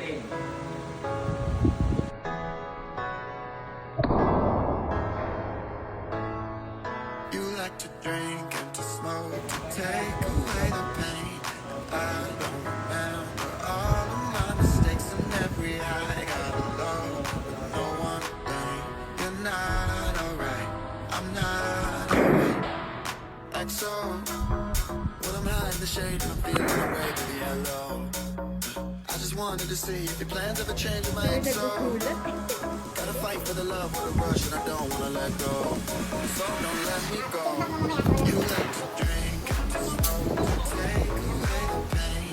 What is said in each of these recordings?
You like to drink and to smoke to take away the pain. I don't remember all of my mistakes and every high. Got alone with no one thing. You're not alright. I'm not alright. Like so, when I'm high in the shade and I'm feeling away, baby, hello. I just wanted to see if your plans ever change with my XO. Gotta fight for the love with a rush and I don't wanna let go. So don't let me go. You like to drink and to smoke to take away the pain.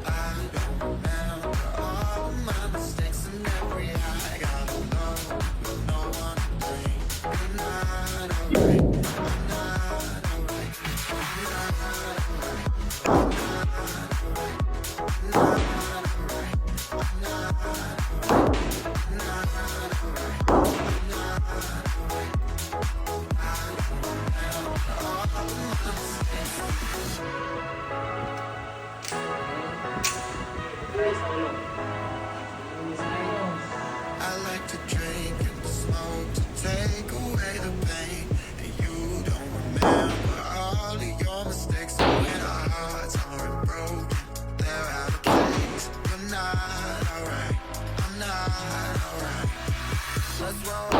I don't remember all of my mistakes and every high. Got alone with no one thing. You're not alright. I'm not alright. I'm not alright. I'm not alright. I'm not alright. I'm not I like to drink and to smoke to take away the pain. And you don't remember all of your mistakes. And when our hearts aren't broken, they're out of place. You're not alright. I'm not alright. Let's roll.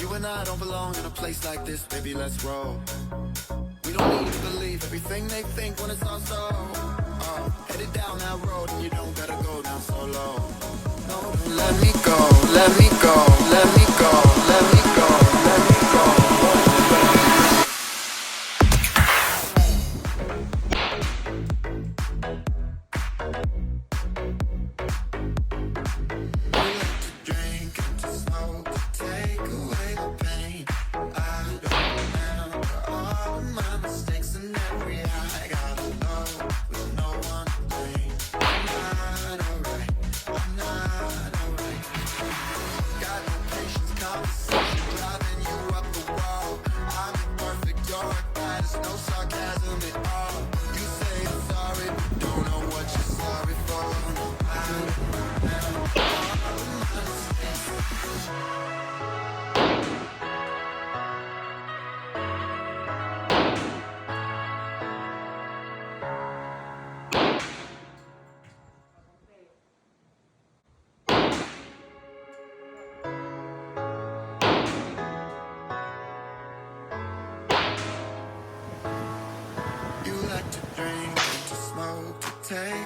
You and I don't belong in a place like this, baby, let's roll. We don't need to believe everything they think when it's all so. Headed down that road and you don't gotta go down so low. No, don't let me go, let me go, let me go, let me go, let me go. We like to drink and to smoke to take away the pain. I don't remember all of my mistakes and every high. Got alone with no one thing. I'm not alright. I'm not alright. Got no patience, conversation driving you up the wall. I'm imperfect, you're a goddess, no sarcasm at all. You say you're sorry, but don't know what you're sorry for. No, I don't remember all of my mistakes. You like to drink and to smoke to take